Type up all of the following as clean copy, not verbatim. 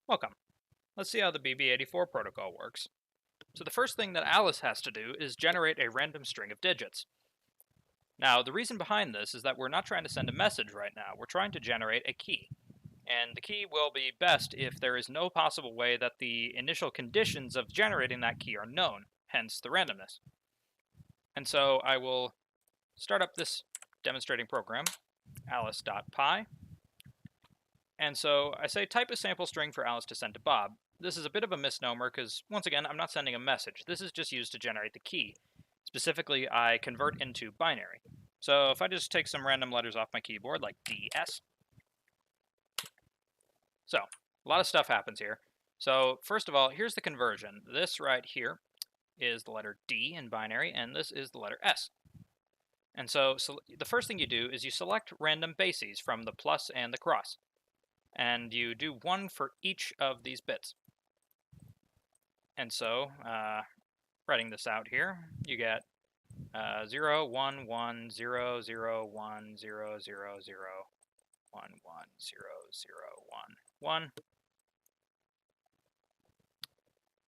Welcome. Let's see how the BB84 protocol works. So the first thing that Alice has to do is generate a random string of digits. Now, the reason behind this is that we're not trying to send a message right now. We're trying to generate a key. And the key will be best if there is no possible way that the initial conditions of generating that key are known, hence the randomness. And so I will start up this demonstrating program, alice.py. And so I say type a sample string for Alice to send to Bob. This is a bit of a misnomer because, once again, I'm not sending a message. This is just used to generate the key. Specifically, I convert into binary. So if I just take some random letters off my keyboard, like DS. So, a lot of stuff happens here. So, first of all, here's the conversion. This right here is the letter D in binary, and this is the letter S. And so the first thing you do is you select random bases from the plus and the cross. And you do one for each of these bits. And so, writing this out here, you get 0, 1, 1, 0, 0, 1, 0, 0, 0, 1, 1, 0, 0, 1, 1.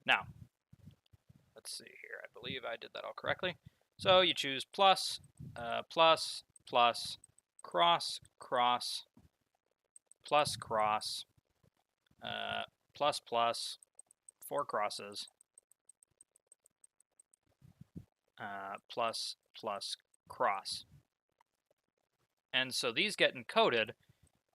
Now, let's see here. I believe I did that all correctly. So you choose plus, plus, plus, cross, cross, plus, cross, plus, plus, 4 crosses, plus, plus, cross. And so these get encoded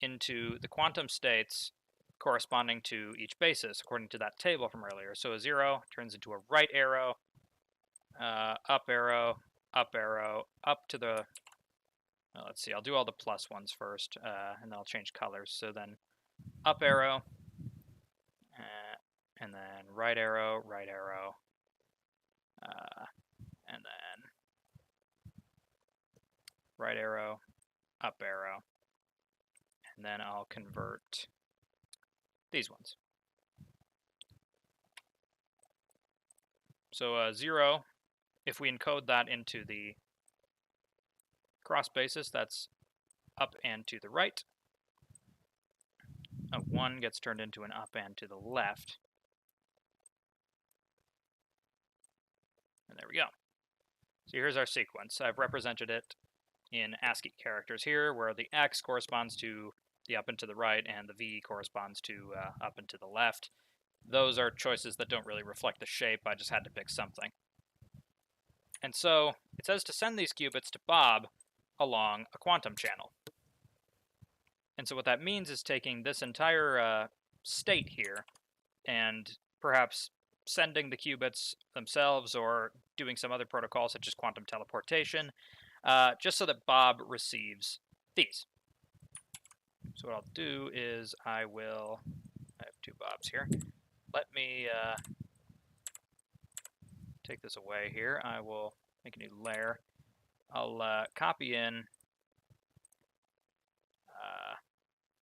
into the quantum states corresponding to each basis, according to that table from earlier. So a 0 turns into a right arrow, up arrow, up arrow, up to the, well, let's see, I'll do all the plus ones first, and then I'll change colors. So then up arrow, and then right arrow, and then right arrow, up arrow, and then I'll convert these ones. So 0, if we encode that into the cross basis, that's up and to the right. A 1 gets turned into an up and to the left. And there we go. So here's our sequence. I've represented it in ASCII characters here, where the X corresponds to the up and to the right, and the V corresponds to up and to the left. Those are choices that don't really reflect the shape. I just had to pick something. And so it says to send these qubits to Bob along a quantum channel. And so what that means is taking this entire state here and perhaps sending the qubits themselves or doing some other protocol such as quantum teleportation, just so that Bob receives these. So what I'll do is I have 2 Bobs here. Let me take this away here. I will make a new layer. I'll copy in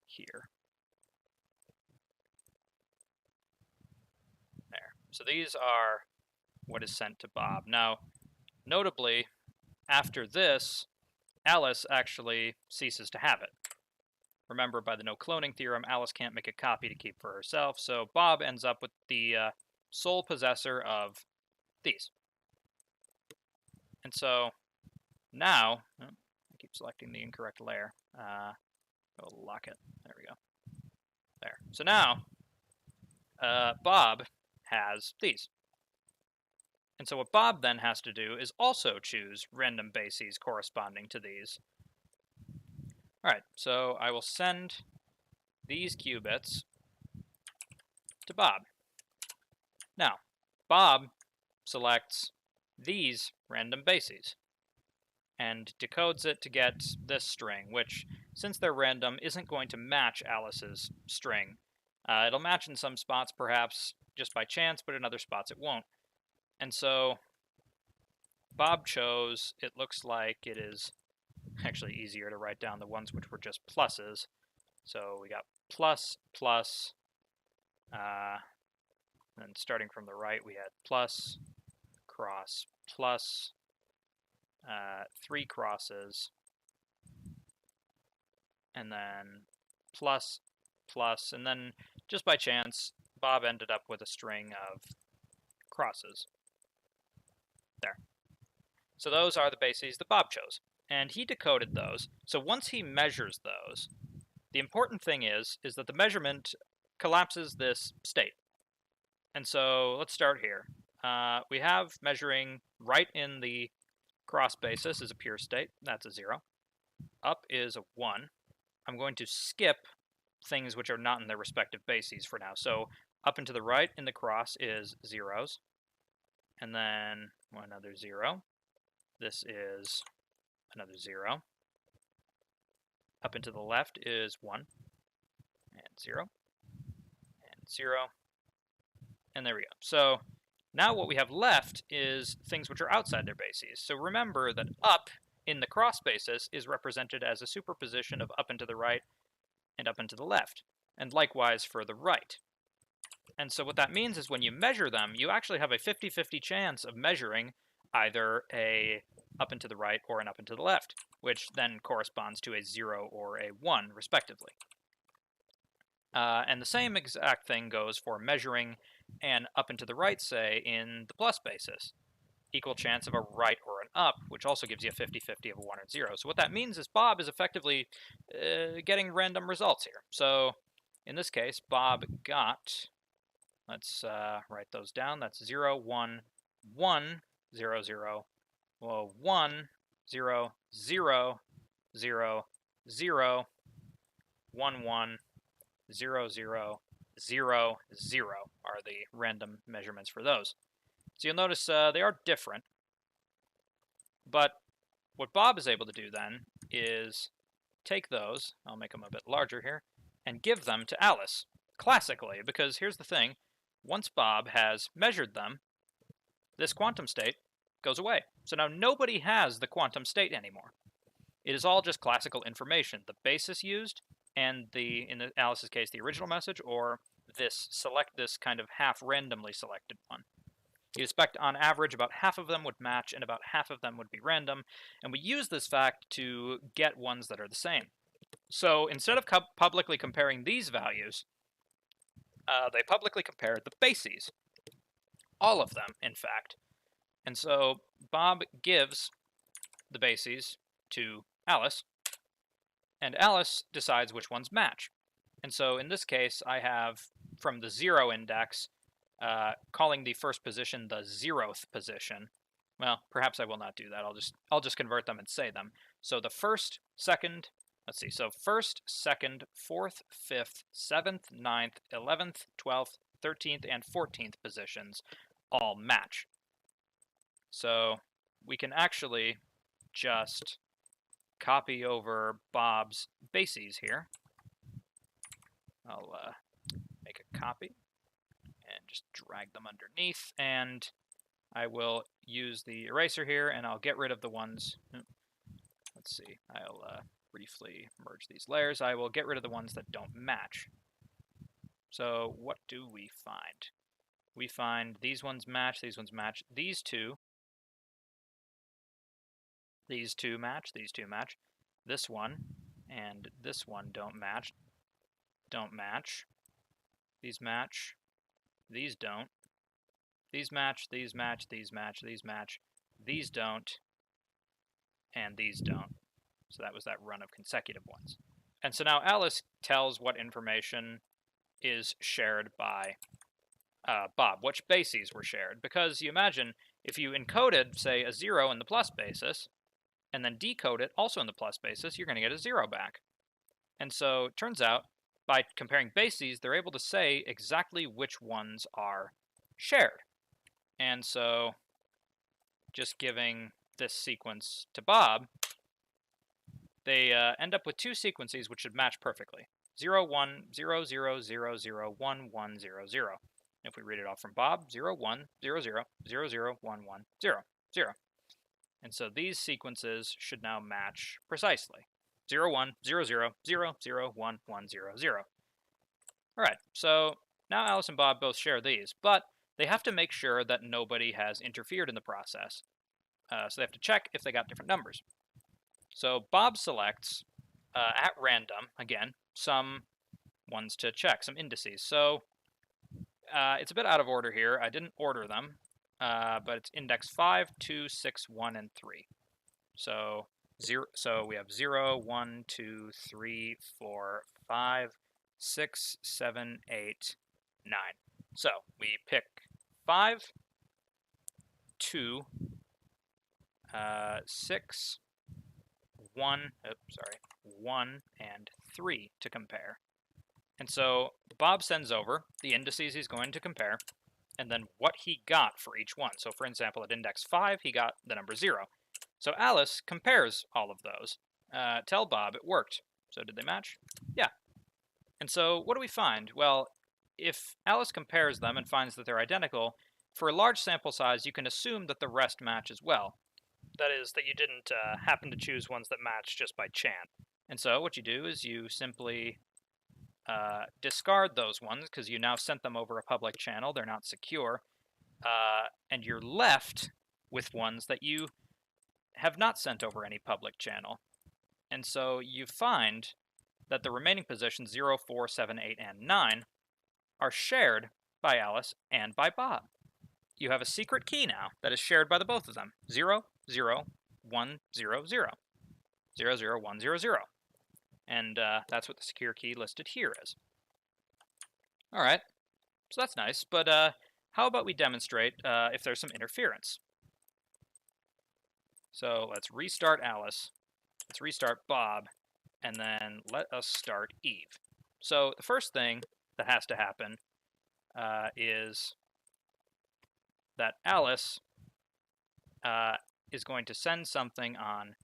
here. There. So these are what is sent to Bob. Now, notably, after this, Alice actually ceases to have it. Remember, by the no cloning theorem, Alice can't make a copy to keep for herself, so Bob ends up with the sole possessor of these. And so now, I keep selecting the incorrect layer. I'll lock it. There we go. There. So now, Bob has these. And so what Bob then has to do is also choose random bases corresponding to these. Alright, so I will send these qubits to Bob. Now, Bob selects these random bases and decodes it to get this string, which, since they're random, isn't going to match Alice's string. It'll match in some spots, perhaps, just by chance, but in other spots it won't. And so Bob chose, it looks like it is actually easier to write down the ones which were just pluses. So we got plus, plus, and starting from the right we had plus, cross, plus, 3 crosses, and then plus, plus, and then just by chance, Bob ended up with a string of crosses. There. So those are the bases that Bob chose. And he decoded those. So once he measures those, the important thing is that the measurement collapses this state. And so let's start here. We have measuring right in the cross basis is a pure state. That's a 0. Up is a 1. I'm going to skip things which are not in their respective bases for now. So up and to the right in the cross is 0s. And then another 0. This is another 0. Up and to the left is 1. And 0. And 0. And there we go. So now what we have left is things which are outside their bases. So remember that up in the cross basis is represented as a superposition of up and to the right and up and to the left, and likewise for the right. And so what that means is when you measure them, you actually have a 50-50 chance of measuring either a up and to the right or an up and to the left, which then corresponds to a 0 or a 1, respectively. And the same exact thing goes for measuring an up and to the right, say, in the plus basis. Equal chance of a right or an up, which also gives you a 50-50 of a 1 or 0. So what that means is Bob is effectively getting random results here. So in this case, Bob got, let's write those down. That's 0, 1, 1, 0, 0, well, 1, 0, 0, 0, 0, 1, 1, 0, 0, 0, 0 are the random measurements for those. So you'll notice they are different, but what Bob is able to do then is take those, I'll make them a bit larger here, and give them to Alice, classically, because here's the thing, once Bob has measured them, this quantum state goes away. So now nobody has the quantum state anymore. It is all just classical information, the basis used, and in Alice's case, the original message, or this kind of half randomly selected one. You'd expect on average about half of them would match and about half of them would be random, and we use this fact to get ones that are the same. So instead of publicly comparing these values, they publicly compared the bases. All of them, in fact. And so Bob gives the bases to Alice, and Alice decides which ones match. And so in this case, I have, from the 0 index, calling the first position the 0th position. Well, perhaps I will not do that. I'll just convert them and say them. So the first, second, let's see. So first, second, 4th, 5th, 7th, 9th, 11th, 12th, 13th, and 14th positions all match. So we can actually just copy over Bob's bases here. I'll make a copy and just drag them underneath, and I will use the eraser here, and I'll get rid of the ones, let's see, I'll briefly merge these layers. I will get rid of the ones that don't match. So what do we find? We find these ones match, these ones match, these two match, these two match, this one and this one don't match, these match, these don't, these match, these match, these match, these match, these don't, and these don't. So that was that run of consecutive ones. And so now Alice tells what information is shared by Bob, which bases were shared. Because you imagine, if you encoded, say, a 0 in the plus basis, and then decode it also in the plus basis, you're going to get a 0 back. And so it turns out, by comparing bases, they're able to say exactly which ones are shared. And so just giving this sequence to Bob, they end up with two sequences which should match perfectly. 0, 1, 0, 0, 0, 0, 1, 1, 0, 0. If we read it off from Bob, 0, 1, 0, 0, 0, 0, 1, 1, 0, 0. And so these sequences should now match precisely. 0, 1, 0, 0, 0, 0, 1, 1, 0, 0. All right, so now Alice and Bob both share these, but they have to make sure that nobody has interfered in the process. So they have to check if they got different numbers. So Bob selects, at random, again, some ones to check, some indices. So it's a bit out of order here. I didn't order them, but it's index 5, 2, 6, 1, and 3. So we have 0, 1, 2, 3, 4, 5, 6, 7, 8, 9. So we pick 5, 2, 6, 1, 1, and 3 to compare. And so Bob sends over the indices he's going to compare, and then what he got for each one. So for example, at index 5, he got the number 0. So Alice compares all of those. Tell Bob it worked. So did they match? Yeah. And so what do we find? Well, if Alice compares them and finds that they're identical, for a large sample size, you can assume that the rest match as well. That is, that you didn't happen to choose ones that match just by chance. And so what you do is you simply discard those ones because you now sent them over a public channel. They're not secure. And you're left with ones that you have not sent over any public channel. And so you find that the remaining positions 0, 4, 7, 8, and 9 are shared by Alice and by Bob. You have a secret key now that is shared by the both of them. 0, 0, 1, 0, 0. 0, 0, 1, 0, 0. And that's what the secure key listed here is. All right, so that's nice, but how about we demonstrate if there's some interference? So let's restart Alice, let's restart Bob, and then let us start Eve. So the first thing that has to happen is that Alice is going to send something on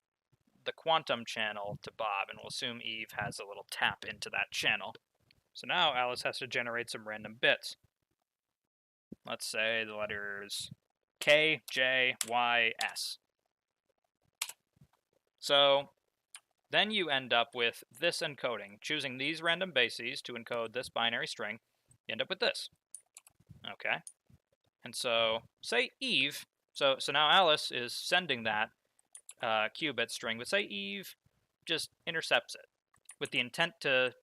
the quantum channel to Bob, and we'll assume Eve has a little tap into that channel. So now Alice has to generate some random bits. Let's say the letters K, J, Y, S. So then you end up with this encoding. Choosing these random bases to encode this binary string, you end up with this. Okay. And so say Eve, so now Alice is sending that qubit string, but say Eve just intercepts it with the intent to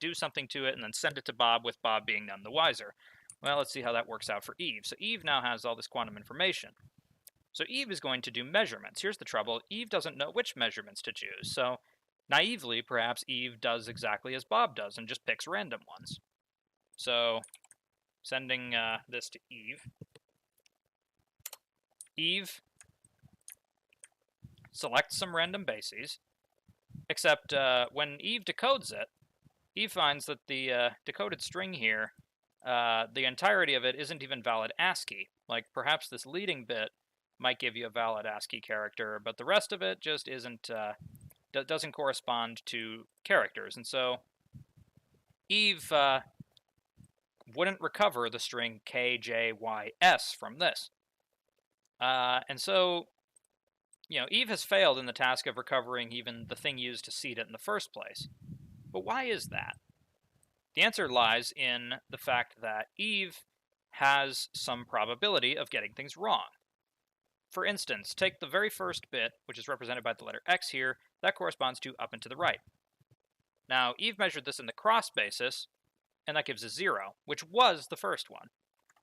do something to it and then send it to Bob, with Bob being none the wiser. Well, let's see how that works out for Eve. So Eve now has all this quantum information. So Eve is going to do measurements. Here's the trouble. Eve doesn't know which measurements to choose. So naively, perhaps Eve does exactly as Bob does and just picks random ones. So sending this to Eve. Eve selects some random bases, except when Eve decodes it, Eve finds that the decoded string here, the entirety of it isn't even valid ASCII. Like, perhaps this leading bit might give you a valid ASCII character, but the rest of it just isn't, doesn't correspond to characters. And so Eve wouldn't recover the string K, J, Y, S from this. And so, Eve has failed in the task of recovering even the thing used to seed it in the first place. But why is that? The answer lies in the fact that Eve has some probability of getting things wrong. For instance, take the very first bit, which is represented by the letter X here, that corresponds to up and to the right. Now, Eve measured this in the cross basis, and that gives a 0, which was the first one.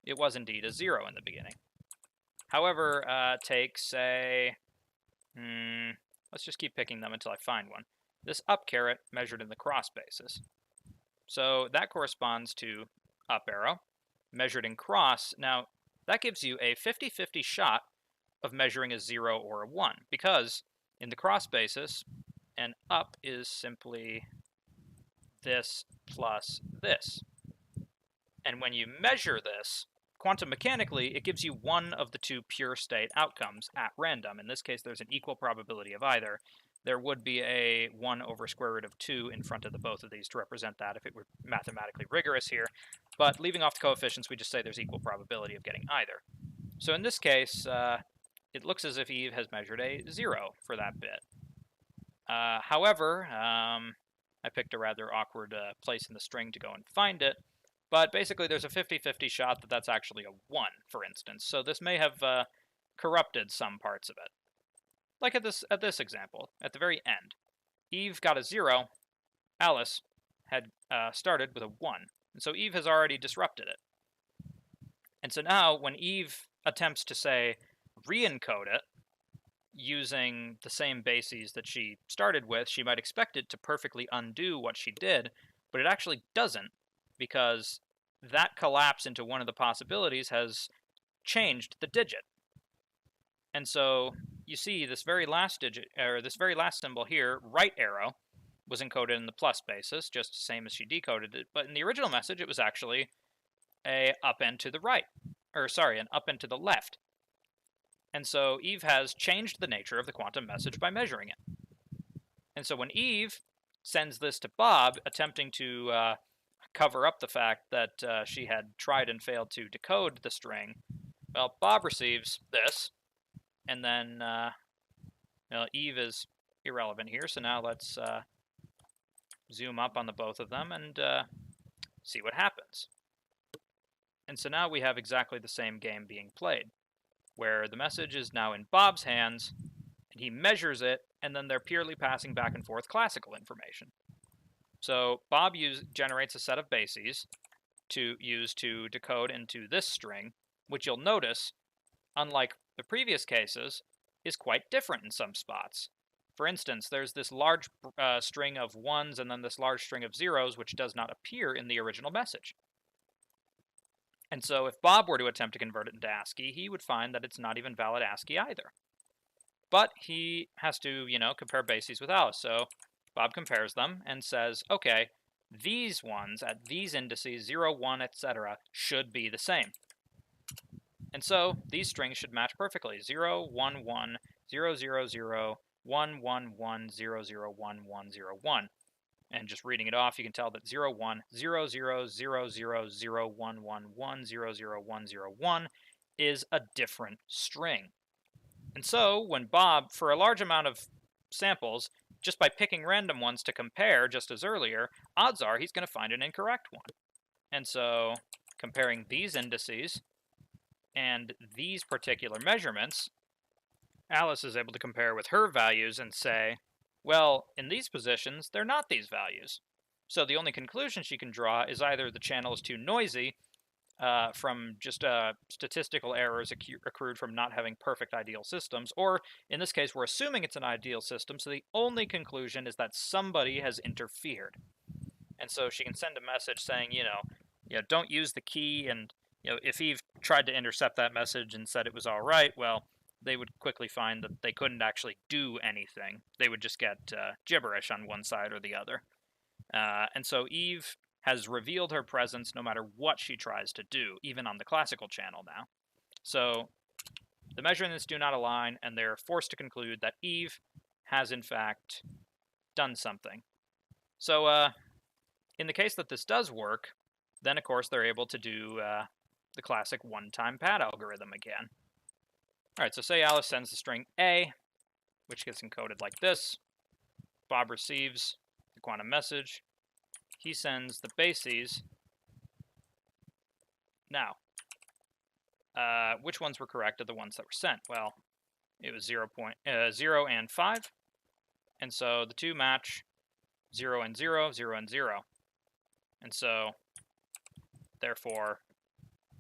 It was indeed a 0 in the beginning. However, take, say, let's just keep picking them until I find one. This up caret measured in the cross basis. So that corresponds to up arrow, measured in cross. Now, that gives you a 50-50 shot of measuring a 0 or a 1, because in the cross basis, an up is simply this plus this. And when you measure this, quantum mechanically, it gives you one of the two pure state outcomes at random. In this case, there's an equal probability of either. There would be a 1 over square root of 2 in front of the both of these to represent that if it were mathematically rigorous here. But leaving off the coefficients, we just say there's equal probability of getting either. So in this case, it looks as if Eve has measured a 0 for that bit. However, I picked a rather awkward place in the string to go and find it. But basically, there's a 50-50 shot that that's actually a 1, for instance. So this may have corrupted some parts of it. Like at this example, at the very end. Eve got a 0, Alice had started with a 1. And so Eve has already disrupted it. And so now when Eve attempts to, say, re-encode it using the same bases that she started with, she might expect it to perfectly undo what she did, but it actually doesn't, because that collapse into one of the possibilities has changed the digit. And so you see this very last digit, or this very last symbol here, right arrow, was encoded in the plus basis, just the same as she decoded it. But in the original message, it was actually a up and to the right, or sorry, an up and to the left. And so Eve has changed the nature of the quantum message by measuring it. And so when Eve sends this to Bob, attempting to cover up the fact that she had tried and failed to decode the string, well, Bob receives this, and then Eve is irrelevant here, so now let's zoom up on the both of them and see what happens. And so now we have exactly the same game being played, where the message is now in Bob's hands, and he measures it, and then they're purely passing back and forth classical information. So Bob generates a set of bases to use to decode into this string, which you'll notice, unlike the previous cases, is quite different in some spots. For instance, there's this large string of 1s and then this large string of 0s, which does not appear in the original message. And so if Bob were to attempt to convert it into ASCII, he would find that it's not even valid ASCII either. But he has to, compare bases with Alice. So Bob compares them and says, okay, these ones at these indices, 0, 1, etc., should be the same. And so these strings should match perfectly. 0, 1, 1, 0, 0, 0, 1, 1, 1, 0, 0, 1, 1, 0, 1. And just reading it off, you can tell that 0, 1, 0, 0, 0, 0, 0, 1, 1, 1, 0, 0, 1, 0, 1 is a different string. And so when Bob, for a large amount of samples, just by picking random ones to compare, just as earlier, odds are he's going to find an incorrect one. And so comparing these indices and these particular measurements, Alice is able to compare with her values and say, well, in these positions, they're not these values. So the only conclusion she can draw is either the channel is too noisy from just statistical errors accrued from not having perfect ideal systems, or in this case, we're assuming it's an ideal system, so the only conclusion is that somebody has interfered. And so she can send a message saying, don't use the key, and if Eve tried to intercept that message and said it was all right, well, they would quickly find that they couldn't actually do anything. They would just get gibberish on one side or the other. And so Eve has revealed her presence no matter what she tries to do, even on the classical channel now. So the measurements do not align, and they're forced to conclude that Eve has, in fact, done something. So in the case that this does work, then, of course, they're able to do the classic one-time pad algorithm again. All right, so say Alice sends the string A, which gets encoded like this. Bob receives the quantum message. He sends the bases. Now, which ones were correct of the ones that were sent? Well, it was 0 and 5. And so the two match 0 and 0, 0 and 0. And so, therefore,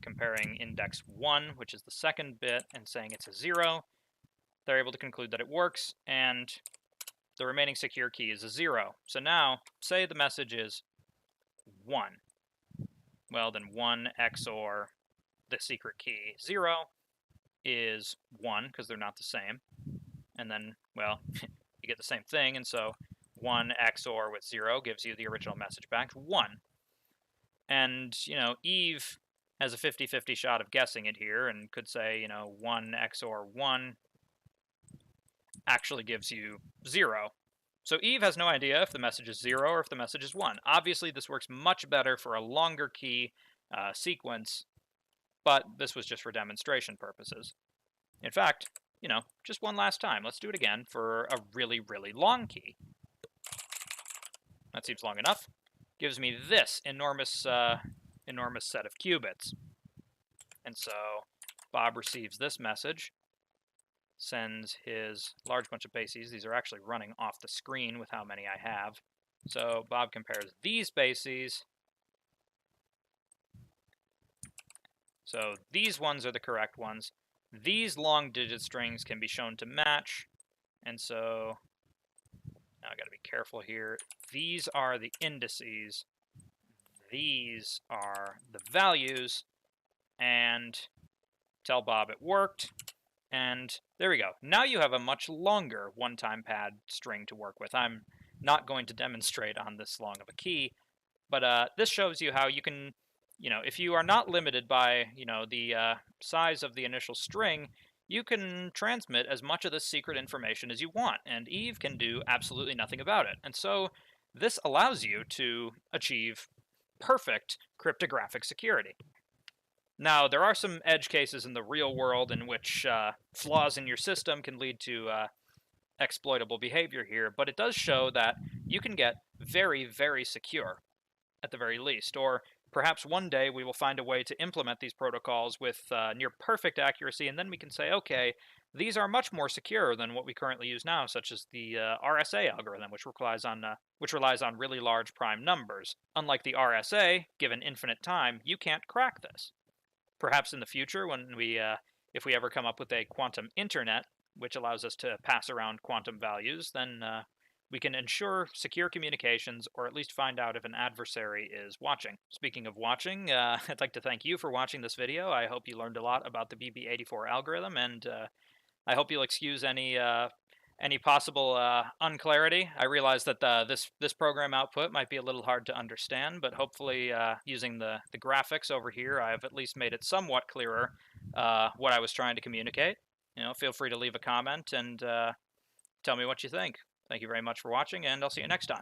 comparing index 1, which is the second bit, and saying it's a 0, they're able to conclude that it works, and the remaining secure key is a 0. So now, say the message is 1. Well, then 1 XOR the secret key 0 is 1, because they're not the same. And then, well, you get the same thing, and so 1 XOR with 0 gives you the original message back, 1. And, Eve has a 50-50 shot of guessing it here, and could say, 1 XOR 1 actually gives you 0. So Eve has no idea if the message is 0 or if the message is 1. Obviously, this works much better for a longer key sequence, but this was just for demonstration purposes. In fact, just one last time. Let's do it again for a really, really long key. That seems long enough. Gives me this enormous set of qubits. And so Bob receives this message, sends his large bunch of bases. These are actually running off the screen with how many I have. So Bob compares these bases. So these ones are the correct ones. These long digit strings can be shown to match. And so now I got to be careful here. These are the indices. These are the values. And tell Bob it worked. And there we go. Now you have a much longer one-time pad string to work with. I'm not going to demonstrate on this long of a key, but this shows you how you can, if you are not limited by, the size of the initial string, you can transmit as much of this secret information as you want, and Eve can do absolutely nothing about it. And so this allows you to achieve perfect cryptographic security. Now, there are some edge cases in the real world in which flaws in your system can lead to exploitable behavior here, but it does show that you can get very, very secure at the very least. Or perhaps one day we will find a way to implement these protocols with near perfect accuracy, and then we can say, okay, these are much more secure than what we currently use now, such as the RSA algorithm, which relies on really large prime numbers. Unlike the RSA, given infinite time, you can't crack this. Perhaps in the future, when if we ever come up with a quantum internet, which allows us to pass around quantum values, then we can ensure secure communications, or at least find out if an adversary is watching. Speaking of watching, I'd like to thank you for watching this video. I hope you learned a lot about the BB84 algorithm, and I hope you'll excuse any possible unclarity. I realize that this program output might be a little hard to understand, but hopefully using the graphics over here, I've at least made it somewhat clearer what I was trying to communicate. Feel free to leave a comment and tell me what you think. Thank you very much for watching, and I'll see you next time.